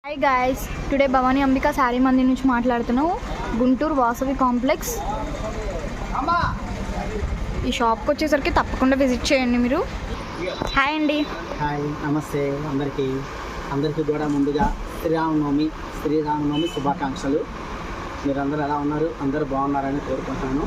Hi guys, today Bhavani Ambika sari మంది నుంచి మాట్లాడుతున్నావు. గుంటూరు వాసవి కాంప్లెక్స్. ఈ షాప్కి వచ్చేసరికి తప్పకుండా విజిట్ చేయండి మీరు. హాయ్ అండి. హాయ్, నమస్తే అందరికీ కూడా ముందుగా శ్రీరామనవమి శుభాకాంక్షలు. మీరందరూ ఎలా ఉన్నారు? అందరూ బాగున్నారని కోరుకుంటున్నాను.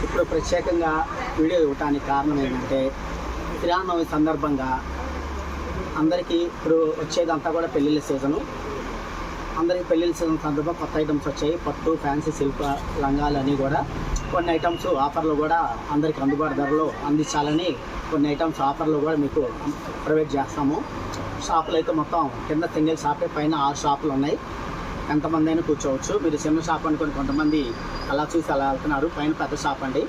ఇప్పుడు ప్రత్యేకంగా వీడియో ఇవ్వటానికి కారణం ఏంటంటే, శ్రీరామనవమి సందర్భంగా అందరికీ ఇప్పుడు వచ్చేదంతా కూడా పెళ్ళిళ్ళ సీజను. అందరికీ పెళ్ళిళ్ళ సీజన్ సందర్భంగా కొత్త ఐటమ్స్ వచ్చాయి. పట్టు, ఫ్యాన్సీ, సిల్క్ లంగాలు అని కూడా కొన్ని ఐటమ్స్ ఆఫర్లు కూడా అందరికీ అందుబాటు ధరలో అందించాలని కొన్ని ఐటమ్స్ ఆఫర్లు కూడా మీకు ప్రొవైడ్ చేస్తాము. షాపులు అయితే మొత్తం కింద సింగిల్ షాపే, పైన 6 షాపులు ఉన్నాయి. ఎంతమంది అయినా కూర్చోవచ్చు. మీరు చిన్న షాప్ అనుకుని కొంతమంది అలా చూసి అలా వెళ్తున్నారు. పైన పెద్ద షాప్ అండి,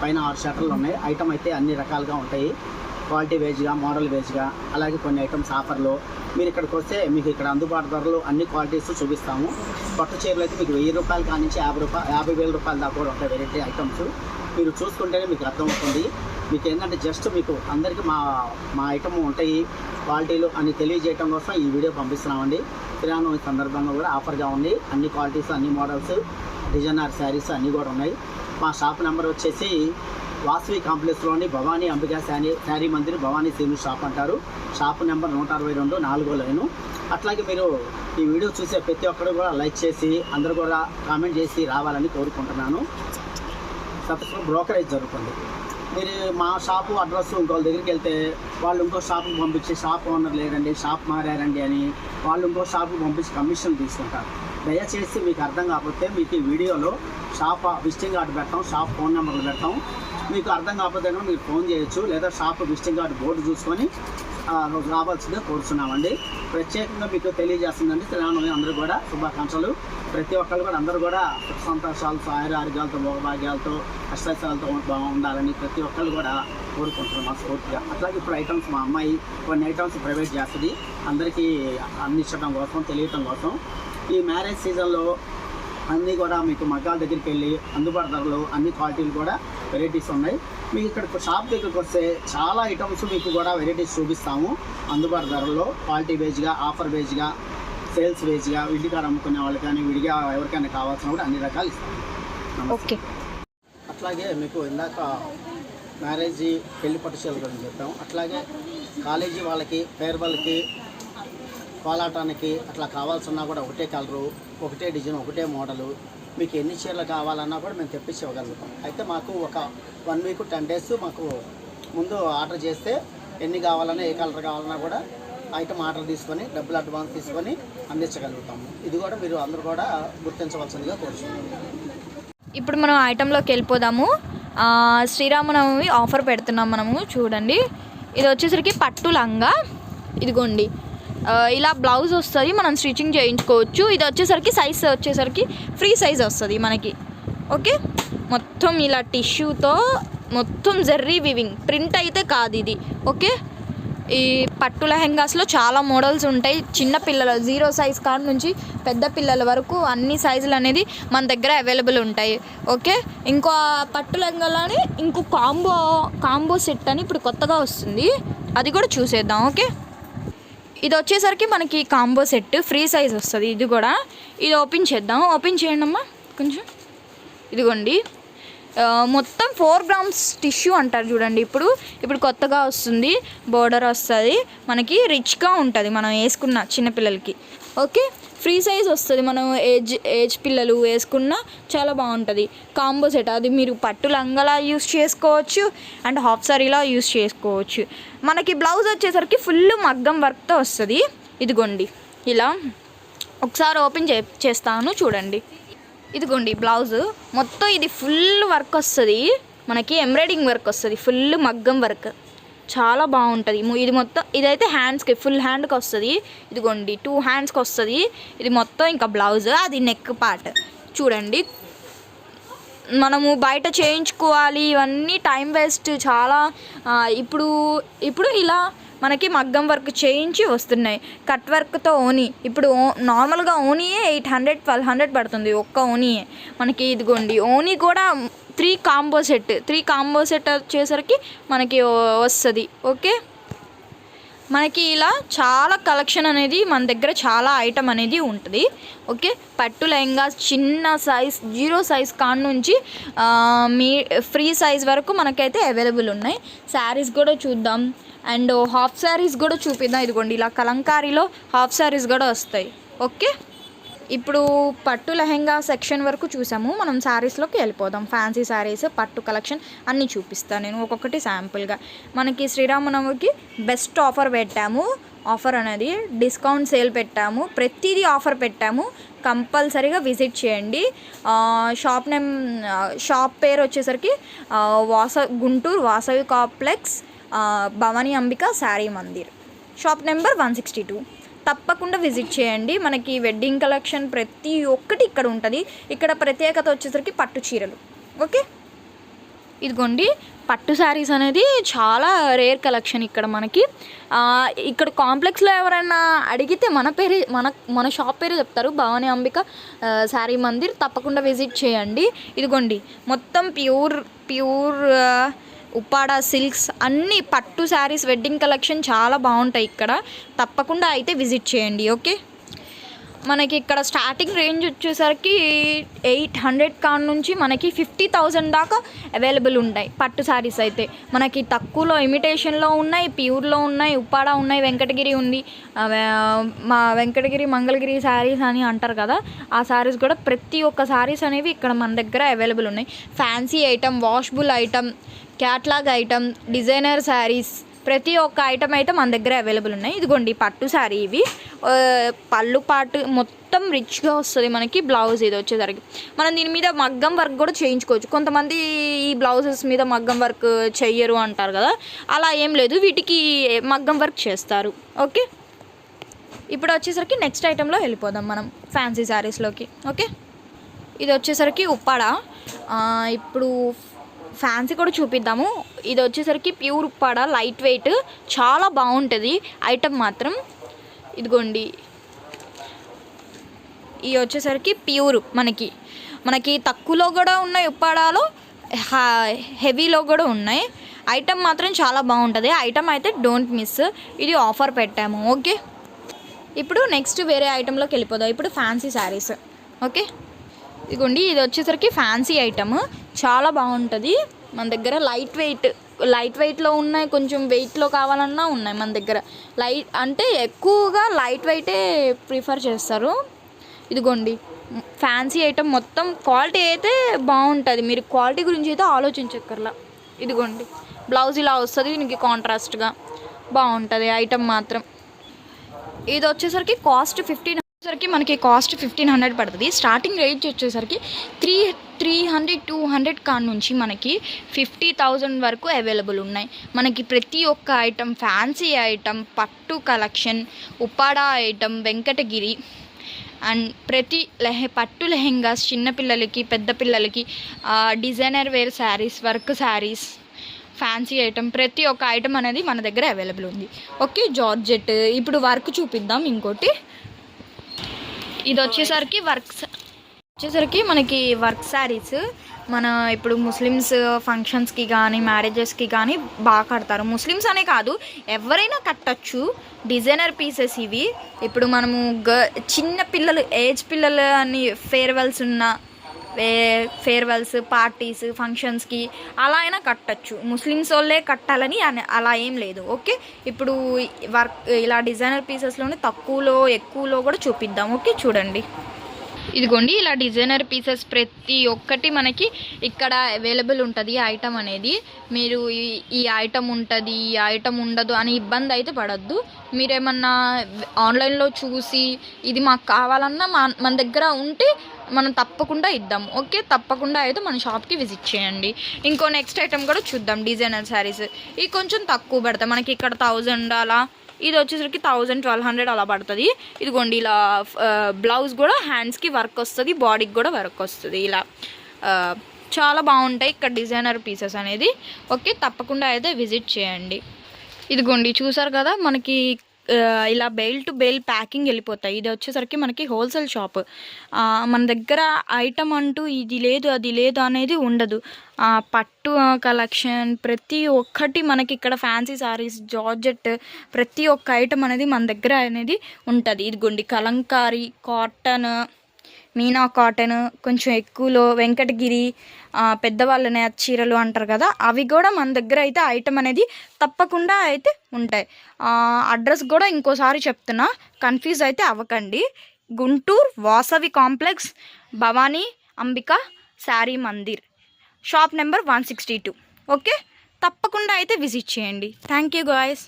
పైన 6 షట్టర్లు ఉన్నాయి. ఐటమ్ అయితే అన్ని రకాలుగా ఉంటాయి, క్వాలిటీ వేజ్గా, మోడల్ వేజ్గా. అలాగే కొన్ని ఐటమ్స్ ఆఫర్లో మీరు ఇక్కడికి వస్తే మీకు ఇక్కడ అందుబాటు ధరలు అన్ని క్వాలిటీస్ చూపిస్తాము. పట్టు చీరలు అయితే మీకు 1000 రూపాయల కాడి నుంచి 50,000 రూపాయల దాకా కూడా ఉంటాయి వెరైటీ ఐటమ్స్. మీరు చూసుకుంటేనే మీకు అర్థమవుతుంది. మీకు ఏంటంటే జస్ట్ మీకు అందరికీ మా ఐటమ్ ఉంటాయి క్వాలిటీలు అని తెలియజేయడం కోసం ఈ వీడియో పంపిస్తున్నామండి. శ్రీరామనవమి సందర్భంగా కూడా ఆఫర్గా ఉంది. అన్ని క్వాలిటీస్, అన్ని మోడల్స్, డిజైనర్ శారీస్ అన్నీ కూడా ఉన్నాయి. మా షాప్ నెంబర్ వచ్చేసి వాసవి కాంప్లెక్స్లోని భవానీ అంబికా శారీ మందిర్, భవానీ సీను షాప్ అంటారు. షాప్ నెంబర్ 162, 4వ లైను. అట్లాగే మీరు ఈ వీడియో చూసే ప్రతి ఒక్కరు కూడా లైక్ చేసి అందరూ కూడా కామెంట్ చేసి రావాలని కోరుకుంటున్నాను. సబ్స్క్రైబ్ బ్రోకరేజ్ జరుగుతుంది. మీరు మా షాపు అడ్రస్ ఇంకోళ్ళ దగ్గరికి వెళ్తే వాళ్ళు ఇంకో షాపుకి పంపించి షాప్ ఓనర్ లేదండి, షాప్ మారారండి అని వాళ్ళు ఇంకో షాపుకి పంపించి కమిషన్ తీసుకుంటారు. దయచేసి మీకు అర్థం కాకపోతే మీకు ఈ వీడియోలో షాప్ విజిటింగ్ కార్డు పెడతాం, షాప్ ఫోన్ నెంబర్లు పెడతాం. మీకు అర్థం కాకపోతే మీరు ఫోన్ చేయొచ్చు, లేదా షాప్ విజిటింగ్ కార్డు బోర్డు చూసుకొని రావాల్సిందే కోరుతున్నామండి. ప్రత్యేకంగా మీకు తెలియజేస్తుందండి శ్రీరామనవమి అందరూ కూడా శుభాకాంక్షలు. ప్రతి ఒక్కరు కూడా అందరూ కూడా సుఖ సంతోషాలతో, ఆరోగ్యాలతో, భోగభాగ్యాలతో, అష్టైశ్వర్యాలతో బాగుండాలని ప్రతి ఒక్కరు కూడా కోరుకుంటున్నాం మనస్ఫూర్తిగా. అట్లాగే ఇప్పుడు ఐటమ్స్ మా అమ్మాయి కొన్ని ఐటమ్స్ ప్రైవేట్ చేస్తుంది అందరికీ అందించడం కోసం, తెలియటం కోసం. ఈ మ్యారేజ్ సీజన్లో అన్నీ కూడా మీకు మగ్గాల దగ్గరికి వెళ్ళి అందుబాటు ధరలు అన్ని క్వాలిటీలు కూడా వెరైటీస్ ఉన్నాయి. మీకు ఇక్కడ షాప్ దగ్గరికి వస్తే చాలా ఐటమ్స్ మీకు కూడా వెరైటీస్ చూపిస్తాము అందుబాటు ధరల్లో, క్వాలిటీ వేజ్గా, ఆఫర్ వేజ్గా, సేల్స్ వేజ్గా. విడికారు అమ్ముకునే వాళ్ళు కానీ విడిగా ఎవరికైనా కావాల్సిన కూడా అన్ని రకాలు ఇస్తాము. ఓకే. అట్లాగే మీకు ఇందాక మ్యారేజ్ పెళ్లి పట్టు చీరల గురించి చెప్పాము. అట్లాగే కాలేజీ వాళ్ళకి, ఫేర్వెల్కి, కోలాటానికి అట్లా కావాల్సిన కూడా ఒకటే కలరు, ఒకటే డిజైన్, ఒకటే మోడలు. మీకు ఎన్ని చీరలు కావాలన్నా కూడా మేము తెప్పించి ఇవ్వగలుగుతాం. అయితే మాకు ఒక 1 వీక్ 10 డేస్ మాకు ముందు ఆర్డర్ చేస్తే ఎన్ని కావాలన్నా, ఏ కలర్ కావాలన్నా కూడా ఐటమ్ ఆర్డర్ తీసుకొని డబ్బులు అడ్వాన్స్ తీసుకొని అందించగలుగుతాము. ఇది కూడా మీరు అందరూ కూడా గుర్తించవలసిందిగా కోరుతున్నాము. ఇప్పుడు మనం ఐటెంలోకి వెళ్ళిపోదాము. శ్రీరామనవమి ఆఫర్ పెడుతున్నాం మనము. చూడండి, ఇది వచ్చేసరికి పట్టు లంగా. ఇదిగోండి, ఇలా బ్లౌజ్ వస్తుంది, మనం స్టిచ్చింగ్ చేయించుకోవచ్చు. ఇది వచ్చేసరికి సైజ్ వచ్చేసరికి ఫ్రీ సైజ్ వస్తుంది మనకి. ఓకే, మొత్తం ఇలా టిష్యూతో మొత్తం జర్రీ వివింగ్, ప్రింట్ అయితే కాదు ఇది. ఓకే, ఈ పట్టు లెహెంగాస్లో చాలా మోడల్స్ ఉంటాయి. చిన్న పిల్లల 0 సైజ్ కాడ నుంచి పెద్ద పిల్లల వరకు అన్ని సైజులు అనేది మన దగ్గర అవైలబుల్ ఉంటాయి. ఓకే, ఇంకో పట్టు లెహంగాలోని ఇంకో కాంబో సెట్ అని ఇప్పుడు కొత్తగా వస్తుంది, అది కూడా చూసేద్దాం. ఓకే, ఇది వచ్చేసరికి మనకి కాంబో సెట్ ఫ్రీ సైజ్ వస్తుంది. ఇది కూడా ఇది ఓపెన్ చేద్దాం. ఓపెన్ చేయండి అమ్మా కొంచెం. ఇదిగోండి, మొత్తం 4 grams టిష్యూ అంటారు చూడండి. ఇప్పుడు కొత్తగా వస్తుంది, బోర్డర్ వస్తుంది మనకి, రిచ్గా ఉంటుంది మనం వేసుకున్న చిన్నపిల్లలకి. ఓకే, ఫ్రీ సైజ్ వస్తుంది. మనం ఏజ్ పిల్లలు వేసుకున్న చాలా బాగుంటుంది కాంబో సెట్. అది మీరు పట్టు లంగలా యూస్ చేసుకోవచ్చు అండ్ హాఫ్ సారీలా యూస్ చేసుకోవచ్చు. మనకి బ్లౌజ్ వచ్చేసరికి ఫుల్ మగ్గం వర్క్తో వస్తుంది. ఇదిగోండి, ఇలా ఒకసారి ఓపెన్ చేస్తాను చూడండి. ఇదిగోండి బ్లౌజ్ మొత్తం ఇది ఫుల్ వర్క్ వస్తుంది మనకి, ఎంబ్రాయిడింగ్ వర్క్ వస్తుంది, ఫుల్ మగ్గం వర్క్, చాలా బాగుంటుంది. ఇది మొత్తం ఇదైతే హ్యాండ్స్కి, ఫుల్ హ్యాండ్కి వస్తుంది. ఇదిగోండి 2 హ్యాండ్స్కి వస్తుంది ఇది మొత్తం. ఇంకా బ్లౌజ్ అది నెక్ పార్ట్ చూడండి. మనము బయట చేయించుకోవాలి, ఇవన్నీ టైం వేస్ట్ చాలా. ఇప్పుడు ఇలా మనకి మగ్గం వర్క్ చేయించి వస్తున్నాయి. కట్ వర్క్తో ఓనీ ఇప్పుడు నార్మల్గా ఓనీయే 800-1200 పడుతుంది ఒక్క ఓనీయే మనకి. ఇదిగోండి ఓనీ కూడా 3 కాంబో సెట్ వచ్చేసరికి మనకి వస్తుంది. ఓకే, మనకి ఇలా చాలా కలెక్షన్ అనేది మన దగ్గర చాలా ఐటమ్ అనేది ఉంటుంది. ఓకే, పట్టు లెహంగా చిన్న సైజ్ 0 సైజ్ కాడ నుంచి మీ ఫ్రీ సైజ్ వరకు మనకైతే అవైలబుల్ ఉన్నాయి. శారీస్ కూడా చూద్దాం అండ్ హాఫ్ శారీస్ కూడా చూపిద్దాం. ఇదిగోండి ఇలా కలంకారీలో హాఫ్ శారీస్ కూడా వస్తాయి. ఓకే, ఇప్పుడు పట్టు లెహంగా సెక్షన్ వరకు చూసాము. మనం శారీస్లోకి వెళ్ళిపోదాం. ఫ్యాన్సీ శారీస్, పట్టు కలెక్షన్ అన్నీ చూపిస్తాను నేను ఒక్కొక్కటి శాంపుల్గా. మనకి శ్రీరామనవమికి బెస్ట్ ఆఫర్ పెట్టాము. ఆఫర్ అనేది డిస్కౌంట్ సేల్ పెట్టాము. ప్రతిదీ ఆఫర్ పెట్టాము. కంపల్సరీగా విజిట్ చేయండి. షాప్ పేరు వచ్చేసరికి Guntur Vasavi complex, Bhavani Ambika sari Mandir, shop number 162. తప్పకుండా విజిట్ చేయండి. మనకి వెడ్డింగ్ కలెక్షన్ ప్రతి ఒక్కటి ఇక్కడ ఉంటుంది. ఇక్కడ ప్రత్యేకత వచ్చేసరికి పట్టు చీరలు. ఓకే, ఇదిగోండి పట్టు శారీస్ అనేది చాలా రేర్ కలెక్షన్ ఇక్కడ మనకి. ఇక్కడ కాంప్లెక్స్లో ఎవరైనా అడిగితే మన షాప్ పేరు చెప్తారు, భవానీ అంబిక శారీ మందిర్. తప్పకుండా విజిట్ చేయండి. ఇదిగోండి మొత్తం ప్యూర్ ఉప్పాడ సిల్క్స్ అన్ని పట్టు శారీస్ వెడ్డింగ్ కలెక్షన్ చాలా బాగుంటాయి ఇక్కడ. తప్పకుండా అయితే విజిట్ చేయండి. ఓకే, మనకి ఇక్కడ స్టార్టింగ్ రేంజ్ వచ్చేసరికి 800 కాడ నుంచి మనకి 50,000 దాకా అవైలబుల్ ఉంటాయి పట్టు శారీస్ అయితే. మనకి తక్కువలో ఇమిటేషన్లో ఉన్నాయి, ప్యూర్లో ఉన్నాయి, ఉప్పాడ ఉన్నాయి, వెంకటగిరి ఉంది. మా వెంకటగిరి మంగళగిరి శారీస్ అని అంటారు కదా, ఆ శారీస్ కూడా ప్రతి ఒక్క శారీస్ అనేవి ఇక్కడ మన దగ్గర అవైలబుల్ ఉన్నాయి. Fancy item, washable item, catalogue item, designer saris ప్రతి ఒక్క ఐటమ్ అయితే మన దగ్గర అవైలబుల్ ఉన్నాయి. ఇదిగోండి పట్టు శారీ, ఇవి పళ్ళు పాటు మొత్తం రిచ్గా వస్తుంది మనకి. బ్లౌజ్ ఇది వచ్చేసరికి మనం దీని మీద మగ్గం వర్క్ కూడా చేయించుకోవచ్చు. కొంతమంది ఈ బ్లౌజెస్ మీద మగ్గం వర్క్ చెయ్యరు అంటారు కదా, అలా ఏం లేదు, వీటికి మగ్గం వర్క్ చేస్తారు. ఓకే, ఇప్పుడు వచ్చేసరికి నెక్స్ట్ ఐటెంలో వెళ్ళిపోదాం మనం ఫ్యాన్సీ శారీస్లోకి. ఓకే, ఇది వచ్చేసరికి ఉప్పాడ. ఇప్పుడు ఫ్యాన్సీ కూడా చూపిద్దాము. ఇది వచ్చేసరికి ప్యూర్ ఉప్పాడ, లైట్ వెయిట్, చాలా బాగుంటుంది ఐటమ్ మాత్రం. ఇదిగోండి ఇవి వచ్చేసరికి ప్యూర్ మనకి తక్కువలో కూడా ఉన్నాయి, ఉప్పాడాలో హెవీలో కూడా ఉన్నాయి. ఐటమ్ మాత్రం చాలా బాగుంటుంది. ఐటమ్ అయితే డోంట్ మిస్. ఇది ఆఫర్ పెట్టాము. ఓకే, ఇప్పుడు నెక్స్ట్ వేరే ఐటెంలోకి వెళ్ళిపోదాం. ఇప్పుడు ఫ్యాన్సీ శారీస్. ఓకే, ఇదిగోండి ఇది వచ్చేసరికి ఫ్యాన్సీ ఐటమ్, చాలా బాగుంటుంది మన దగ్గర. లైట్ వెయిట్లో ఉన్నాయి, కొంచెం వెయిట్లో కావాలన్నా ఉన్నాయి మన దగ్గర. అంటే ఎక్కువగా లైట్ వెయిటే ప్రిఫర్ చేస్తారు. ఇదిగోండి ఫ్యాన్సీ ఐటమ్ మొత్తం క్వాలిటీ అయితే బాగుంటుంది. మీరు క్వాలిటీ గురించి అయితే ఆలోచించక్కర్లా. ఇదిగోండి బ్లౌజ్ ఇలా వస్తుంది, దీనికి కాంట్రాస్ట్గా బాగుంటుంది ఐటమ్ మాత్రం. ఇది వచ్చేసరికి మనకి కాస్ట్ 1500 పడుతుంది. స్టార్టింగ్ రేంజ్ వచ్చేసరికి 300, 200 కాడ నుంచి మనకి 50,000 వరకు అవైలబుల్ ఉన్నాయి. మనకి ప్రతి ఒక్క ఐటమ్, ఫ్యాన్సీ ఐటమ్, పట్టు collection, Uppada item, Venkatagiri and ప్రతి పట్టు లెహెంగాస్, చిన్నపిల్లలకి, పెద్ద పిల్లలకి, designer wear saris, work saris, fancy item, ప్రతి ఒక్క ఐటమ్ అనేది మన దగ్గర అవైలబుల్ ఉంది. Okay, georgette. ఇప్పుడు వర్క్ చూపిద్దాం. ఇంకోటి ఇది వచ్చేసరికి మనకి వర్క్ శారీస్. మన ఇప్పుడు ముస్లిమ్స్ ఫంక్షన్స్కి కానీ మ్యారేజెస్కి కానీ బాగా కడతారు. ముస్లిమ్స్ అనే కాదు, ఎవరైనా కట్టచ్చు. డిజైనర్ పీసెస్ ఇవి. ఇప్పుడు మనము చిన్న పిల్లలు, ఏజ్ పిల్లలు అని ఫేర్వెల్స్, పార్టీస్, ఫంక్షన్స్కి అలా అయినా కట్టచ్చు. ముస్లిమ్స్ వాళ్ళే కట్టాలని అలా ఏం లేదు. ఓకే, ఇప్పుడు వర్క్ ఇలా డిజైనర్ పీసెస్లోనే తక్కువలో ఎక్కువలో కూడా చూపిద్దాం. ఓకే, చూడండి ఇదిగోండి ఇలా డిజైనర్ పీసెస్ ప్రతి ఒక్కటి మనకి ఇక్కడ అవైలబుల్ ఉంటుంది. ఐటమ్ అనేది మీరు ఈ ఐటమ్ ఉంటుంది, ఈ ఐటమ్ ఉండదు అని ఇబ్బంది అయితే పడద్దు. మీరేమన్నా ఆన్లైన్లో చూసి ఇది మాకు కావాలన్నా మన దగ్గర ఉంటే మనం తప్పకుండా ఇద్దాం. ఓకే, తప్పకుండా అయితే మన షాప్కి విజిట్ చేయండి. ఇంకో నెక్స్ట్ ఐటమ్ కూడా చూద్దాం. డిజైనర్ శారీస్ ఇవి కొంచెం తక్కువ పడతాయి మనకి. ఇక్కడ 1000 అలా, ఇది వచ్చేసరికి 1000, 1200 అలా పడుతుంది. ఇదిగోండి ఇలా బ్లౌజ్ కూడా హ్యాండ్స్కి వర్క్ వస్తుంది, బాడీకి కూడా వర్క్ వస్తుంది. ఇలా చాలా బాగుంటాయి ఇక్కడ డిజైనర్ పీసెస్ అనేది. ఓకే, తప్పకుండా అయితే విజిట్ చేయండి. ఇదిగోండి చూసారు కదా, మనకి ఇలా బెయిల్ టు బెయిల్ ప్యాకింగ్ వెళ్ళిపోతాయి. ఇది వచ్చేసరికి మనకి హోల్సేల్ షాప్. మన దగ్గర ఐటమ్ అంటూ ఇది లేదు అది లేదు అనేది ఉండదు. పట్టు కలెక్షన్ ప్రతి ఒక్కటి మనకి ఇక్కడ ఫ్యాన్సీ సారీస్, జార్జెట్, ప్రతి ఒక్క ఐటమ్ అనేది మన దగ్గర అనేది ఉంటుంది. ఇదిగోండి కలంకారీ, కాటన్, మీనా కాటన్, కొంచెం ఎక్కువలో వెంకటగిరి, పెద్దవాళ్ళ నేత చీరలు అంటారు కదా, అవి కూడా మన దగ్గర అయితే ఐటమ్ అనేది తప్పకుండా అయితే ఉంటాయి. అడ్రస్ కూడా ఇంకోసారి చెప్తున్నా, కన్ఫ్యూజ్ అయితే అవ్వకండి. Guntur Vasavi complex, Bhavani Ambika sari Mandir, shop number 162. Okay, తప్పకుండా అయితే విజిట్ చేయండి. Thank you guys.